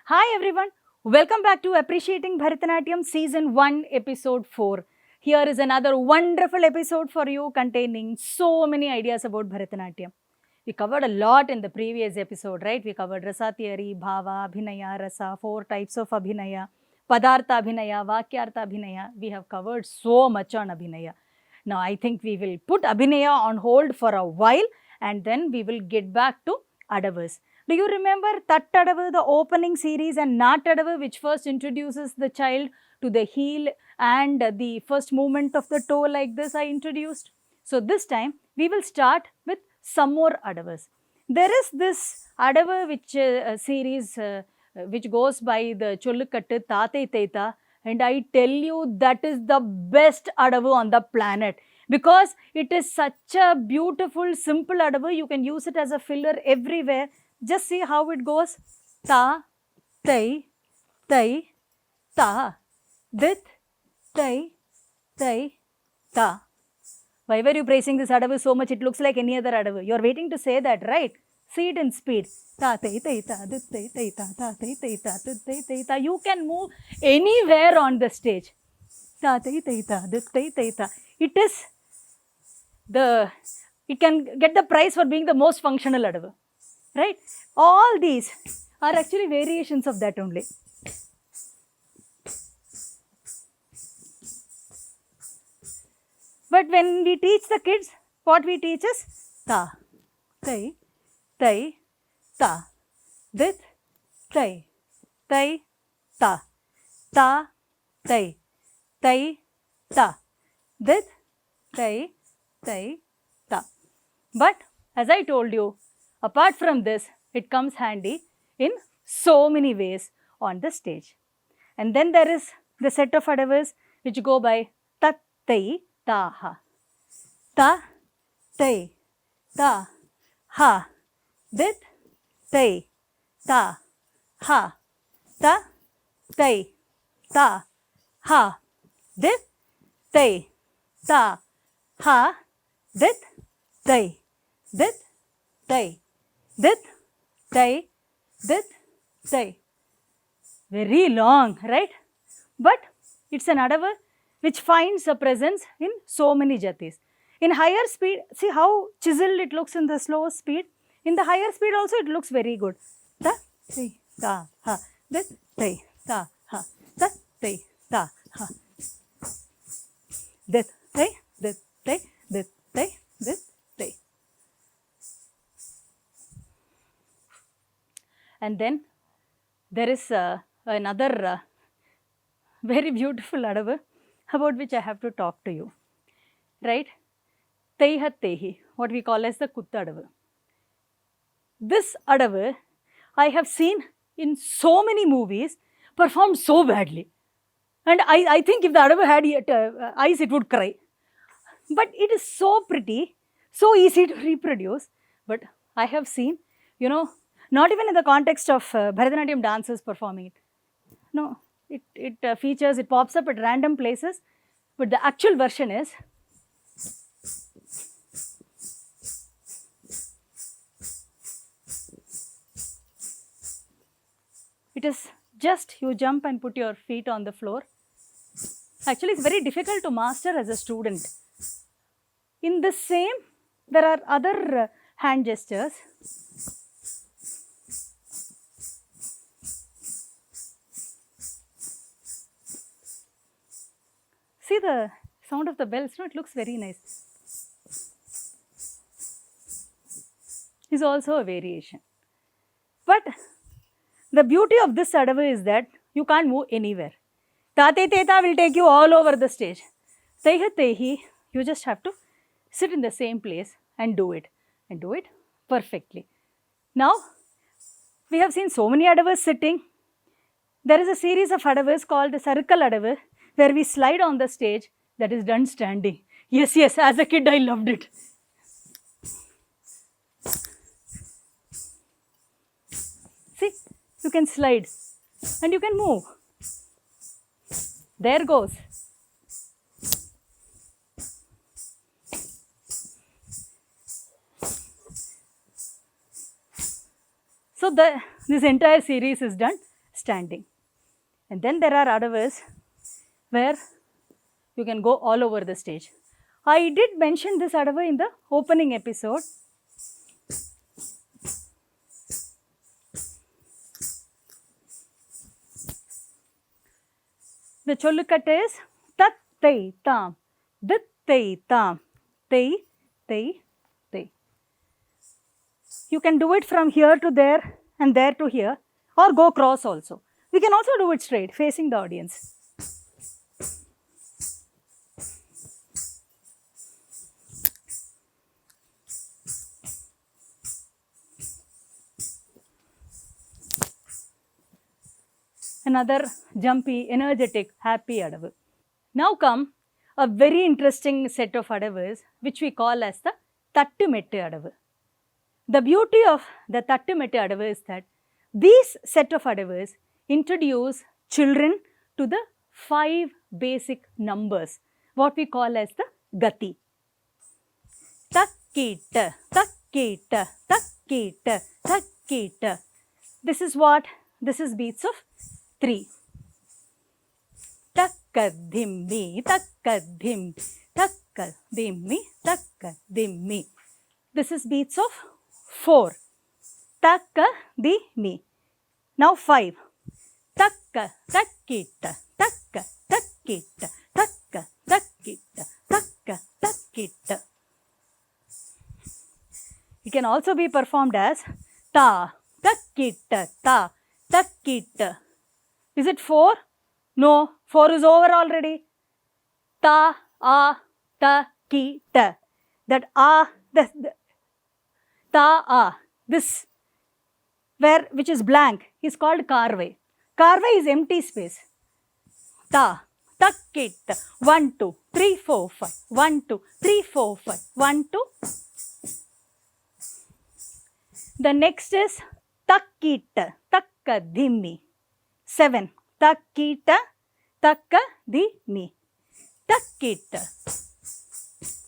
Hi everyone, welcome back to Appreciating Bharatanatyam Season 1 Episode 4. Here is another wonderful episode for you containing so many ideas about Bharatanatyam. We covered a lot in the previous episode, right? We covered Rasa theory, Bhava, Abhinaya, Rasa, 4 types of Abhinaya, Padartha Abhinaya, Vakyartha Abhinaya. We have covered so much on Abhinaya. Now I think we will put Abhinaya on hold for a while and then we will get back to Adavus. Do you remember Tat Adavu, the opening series, and Nat Adavu, which first introduces the child to the heel and the first movement of the toe like this I introduced? So this time we will start with some more Adavus. There is this Adavu which series which goes by the Chollukattu Tathai Teitha, and I tell you that is the best Adavu on the planet. Because it is such a beautiful, simple Adavu, you can use it as a filler everywhere. Just see how it goes. Ta, tai, tai, ta. Dit, tai, tai, ta. Why were you praising this Adavu so much? It looks like any other Adavu. You are waiting to say that, right? See it in speed. Ta, tai, tai, ta, dit, tai, tai, ta, ta, tai, tai, ta, dit, tai, tai, ta. You can move anywhere on the stage. Ta, tai, tai, ta, dit, tai, tai, ta. It can get the prize for being the most functional Adavu. Right? All these are actually variations of that only. But when we teach the kids, what we teach is ta, tai, tai, ta, dit, tai, tai, ta, ta, tai, tai, ta, dit, tai, tai, ta. But as I told you, apart from this, it comes handy in so many ways on the stage. And then there is the set of Adavus which go by tat, tai, ta, ha. Ta, tai, ta, ha. Dit, tai, ta, ha. Ta, tai, ta, ha. Dit, tai, ta, ha. Dit, tai, dit, tai. Dit, tai, dit, tai. Very long, right? But it's an Adavu which finds a presence in so many jatis. In higher speed, see how chiseled it looks in the slow speed. In the higher speed also it looks very good. Ta, tai, ta, ha. Dit, tai, ta, ha. Ta, tai, ta, ha. Dit, tai, dit, tai, dit, tai, dit, tai. And then there is another very beautiful Adavu about which I have to talk to you, right? Teiha Tehi, what we call as the Kutta Adavu. This Adavu I have seen in so many movies performed so badly. And I think if the Adavu had eyes, it would cry. But it is so pretty, so easy to reproduce. But I have seen, not even in the context of Bharatanatyam dancers performing it. No, it features, it pops up at random places, but the actual version is it is just you jump and put your feet on the floor. Actually, it's very difficult to master as a student. In the same, there are other hand gestures. See the sound of the bells, no? It looks very nice. Is also a variation. But the beauty of this Adavu is that you can't move anywhere. Tate Teta will take you all over the stage. Teiha Tehi, you just have to sit in the same place and do it perfectly. Now, we have seen so many Adavus sitting. There is a series of Adavus called the Circle Adavu, where we slide on the stage, that is done standing. Yes, as a kid I loved it. See, you can slide and you can move. There goes. So this entire series is done standing. And then there are Adavus where you can go all over the stage. I did mention this Adavu in the opening episode. The Cholukata is tat tei tam, dit tei tam, tei tei tei. You can do it from here to there and there to here, or go cross also. We can also do it straight, facing the audience. Another jumpy, energetic, happy Adavu. Now come a very interesting set of Adavus which we call as the Tattumettu Adavu. The beauty of the Tattumettu Adavu is that these set of Adavus introduce children to the 5 basic numbers, what we call as the Gati. Takkita, takkita, takkita, takkita. This is what? This is beats of 3. Takkadhimmi, takkadhim, takkadhimmi, takkadhimmi. This is beats of 4. Takkadhimmi. Now 5. Takka, takkita, takka, takkita, takka, takkita, takka, takkita. It can also be performed as ta, takkita, ta, takkita. Is it 4? No, 4 is over already. Ta, ta, ki, ta. That ta, this, which is blank, is called karve. Karve is empty space. Ta, tak, ki, ta. 1, 2, 3, 4, 5. 1, 2, 3, 4, 5. 1, 2. The next is takkita, takkadhimmi. 7. Takkita, takkadhimmi. Takkita,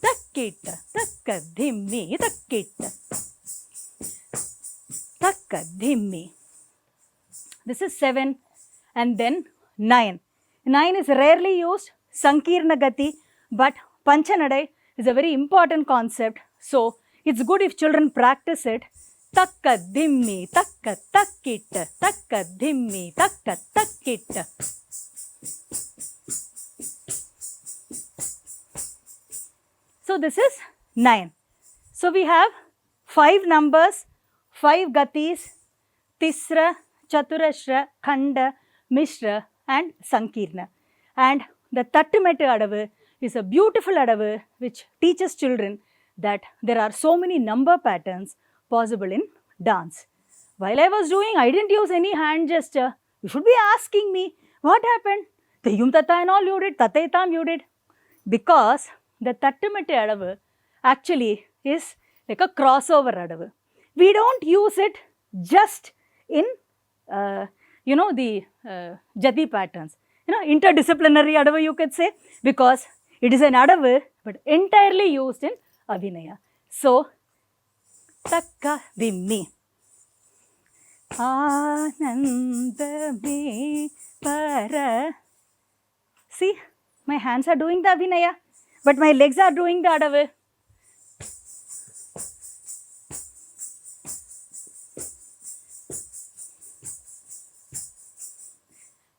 takkita, takkadhimmi, takkita, takkadhimmi. This is 7 and then 9. 9 is rarely used, Sankirna Gati, but Panchanadai is a very important concept. So, it's good if children practice it. Takkadhimmi, takka, takkita, takkadhimmi, takka, takkita. So, this is 9. So, we have 5 numbers, 5 gatis, Tisra, Chaturashra, Khanda, Mishra and Sankirna. And the Tattumettu Adavu is a beautiful Adavu which teaches children that there are so many number patterns possible in dance. While I was doing, I didn't use any hand gesture. You should be asking me, what happened? Teyum Tata and all you did, Tataitam you did. Because the Tattumettu Adavu actually is like a crossover Adavu. We don't use it just in, the Jati patterns. Interdisciplinary Adavu you could say, because it is an Adavu but entirely used in Abhinaya. So, Takkadhimmi. Anandame para. See, my hands are doing the Abhinaya, but my legs are doing the Adavu.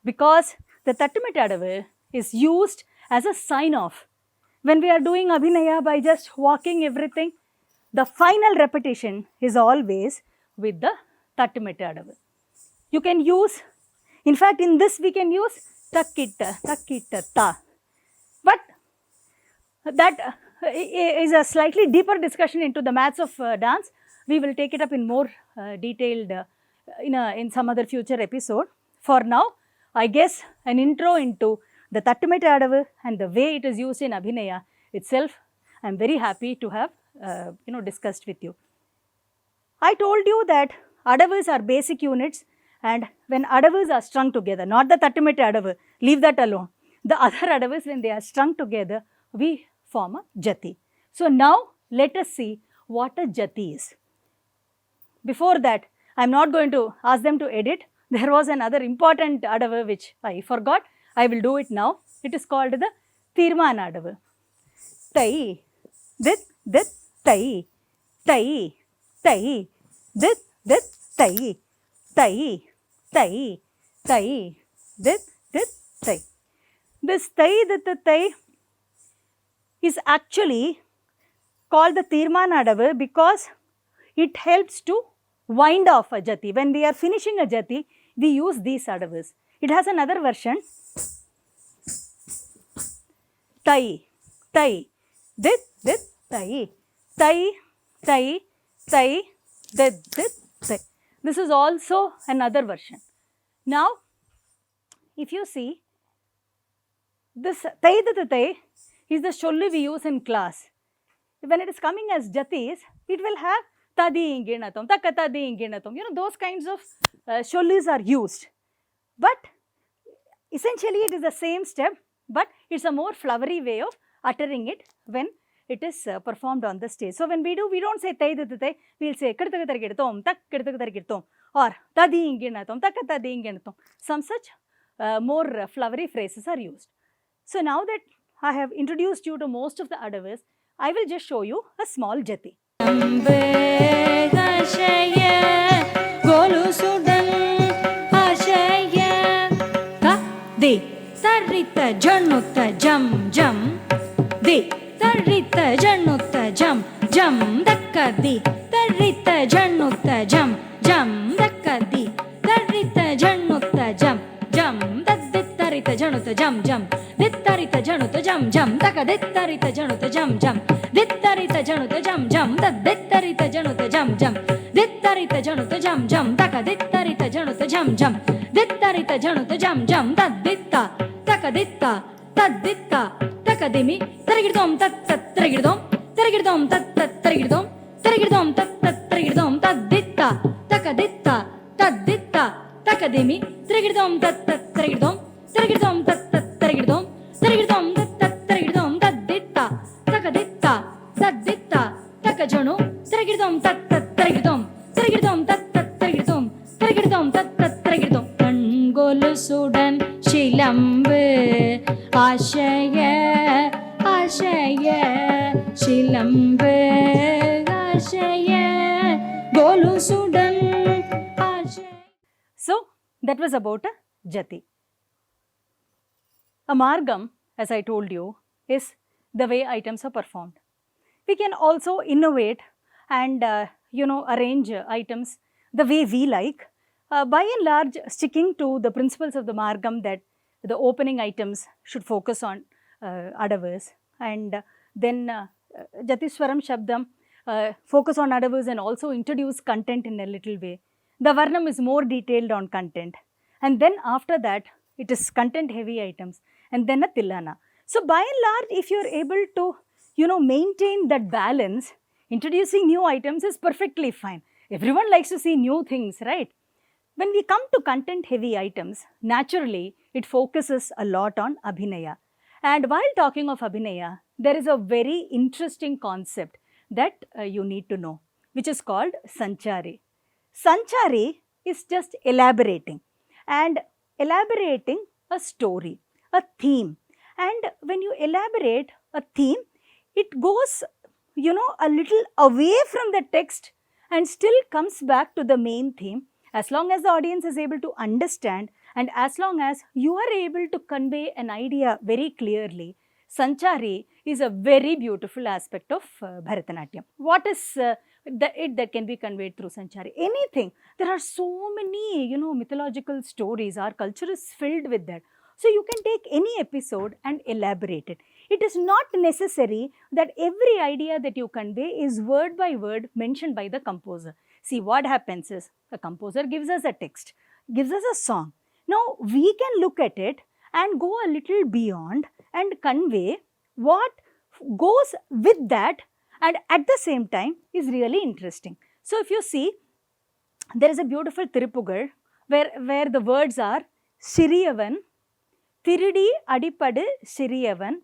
Because the Tattumettu Adavu is used as a sign-off. When we are doing Abhinaya by just walking everything, the final repetition is always with the Tattumettu Adavu. You can use, in fact, in this we can use takkita, takkita, ta. But that is a slightly deeper discussion into the maths of dance. We will take it up in more detailed in some other future episode. For now, I guess an intro into the Tattumettu Adavu and the way it is used in Abhinaya itself, I am very happy to have discussed with you. I told you that Adavus are basic units, and when Adavus are strung together, not the Tattumettu Adavu, leave that alone. The other Adavus, when they are strung together, we form a Jati. So now let us see what a Jati is. Before that, I am not going to ask them to edit. there was another important adavu which I forgot. I will do it now. It is called the Tirmana adavu. Tai, dit, tai, tai, tai, dit, tai, tai, tai, tai, dit, tai. This tai, dit, tai is actually called the Tirmana adavu because it helps to wind off a jati. When we are finishing a jati, we use these adavus. It has another version. Tai, tai, dit, tai, tai, tai, tai, dit, tai. This is also another version. Now, if you see, this tai, dit, tai is the sholli we use in class. When it is coming as jatis, it will have tadi inginatam, takatadi inginatam. Those kinds of shollis are used. But essentially, it is the same step, but it's a more flowery way of uttering it when it is performed on the stage. So when we do, we don't say tai, we'll say kirtakatargidatom, tak kirtakatargidatom, or tadi inginatam, takatadi inginatam. Some such more flowery phrases are used. So now that I have introduced you to most of the adavus, I will just show you a small jati. De tarita janutta jam jam, de tarita janutta jam jam, dakka de tarita janutta jam jam, dakka de tarita janutta jam jam, tarita janutta jam jam, tarita janutta jam jam, taka tarita janutta jam jam, tarita janutta jam jam, tarita janutta jam jam, tarita janutta jam jam, taka tarita janutta jam jam, tarita janutta jam jam, taditta, taka ditta, taditta, taka dimi, tarigidom tat tat tarigidom, tarigidom tat tat tarigidom, tarigidom tat tat tarigidom, taditta, taka ditta, taditta, taka dimi, tarigidom tat tat tarigidom, tarigidom tat tat tarigidom, tarigidom tat tat tarigidom, taditta, taka ditta, taditta, taka janu, tarigidom tat tat tarigidom, tarigidom tat tat tarigidom, tarigidom tat tat tarigidom. Golusudan shilambu ashaya ashaya shilambu ashaya golusudan ashaya. So that was about a jati. A margam, as I told you, is the way items are performed. We can also innovate and arrange items the way we like. By and large, sticking to the principles of the margam that the opening items should focus on adavus, and then Jatiswaram Shabdam focus on adavus and also introduce content in a little way. The Varnam is more detailed on content, and then after that it is content heavy items, and then a Tilana. So by and large, if you are able to maintain that balance, introducing new items is perfectly fine. Everyone likes to see new things, right? When we come to content heavy items, naturally it focuses a lot on Abhinaya. And while talking of Abhinaya, there is a very interesting concept that you need to know, which is called Sanchari. Sanchari is just elaborating a story, a theme. And when you elaborate a theme, it goes, a little away from the text and still comes back to the main theme. As long as the audience is able to understand and as long as you are able to convey an idea very clearly, Sanchari is a very beautiful aspect of Bharatanatyam. What is that can be conveyed through Sanchari? Anything. There are so many, mythological stories. Our culture is filled with that. So you can take any episode and elaborate it. It is not necessary that every idea that you convey is word by word mentioned by the composer. See, what happens is the composer gives us a text, gives us a song. Now, we can look at it and go a little beyond and convey what goes with that and at the same time is really interesting. So, if you see, there is a beautiful Tiruppugal where the words are Siriyavan, Tiridi Adipadu Siriyavan,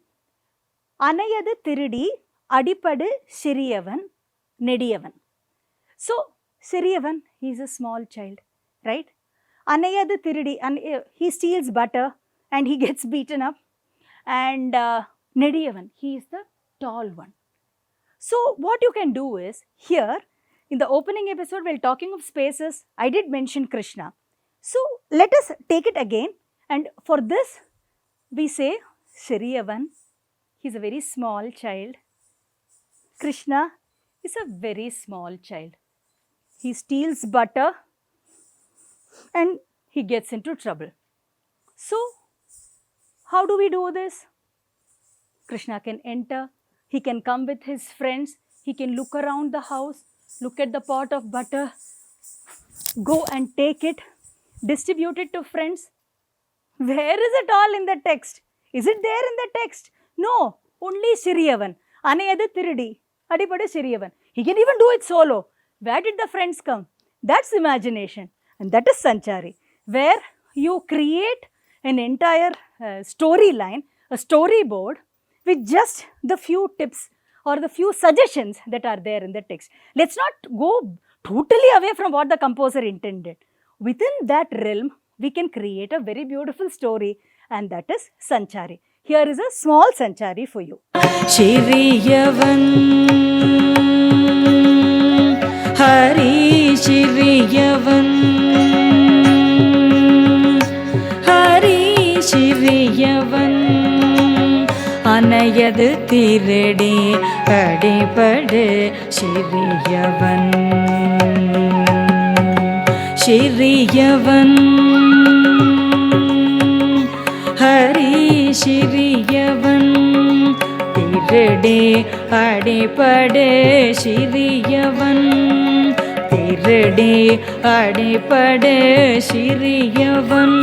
Anayadu Tiridi Adipadu Siriyavan, Nediyavan. So, Siriyavan, he is a small child, right? Anayadu Tiridi, and he steals butter and he gets beaten up. And Nediyavan, he is the tall one. So what you can do is, here in the opening episode, while talking of spaces, I did mention Krishna. So let us take it again, and for this we say Shriyavan, he is a very small child. Krishna is a very small child. He steals butter and he gets into trouble. So how do we do this? Krishna can enter, he can come with his friends, he can look around the house, look at the pot of butter, go and take it, distribute it to friends. Where is it all in the text? Is it there in the text? No, only Shriyavan. Anayadu Tiridi, Adipadu Shriyavan. He can even do it solo. Where did the friends come? That's imagination. And that is Sanchari, where you create an entire storyline, a storyboard, with just the few tips or the few suggestions that are there in the text. Let's not go totally away from what the composer intended. Within that realm, we can create a very beautiful story, and that is Sanchari. Here is a small Sanchari for you. Shriyavan Hari Shriyavan Hari Shriyavan Anayadu Tiridi Adipadu Shriyavan Shriyavan Hari Shriyavan Tiridi Adipadu Shriyavan Tiridi Adipadu Shriyavan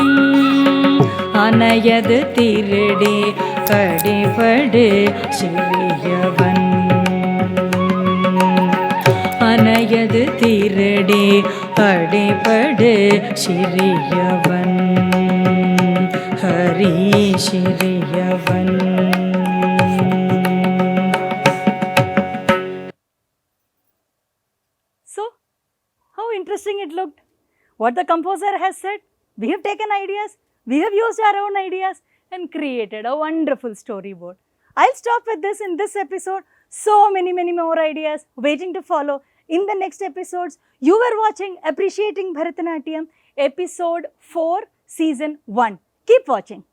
Anayadu Tiridi Adipadu Shriyavan Anayadu Tiridi Adipadu Shriyavan Hari Shriyavan. So, how interesting it looked. What the composer has said, we have taken ideas, we have used our own ideas and created a wonderful storyboard. I'll stop with this in this episode. So many more ideas waiting to follow in the next episodes. You were watching Appreciating Bharatanatyam, episode 4, season 1. Keep watching.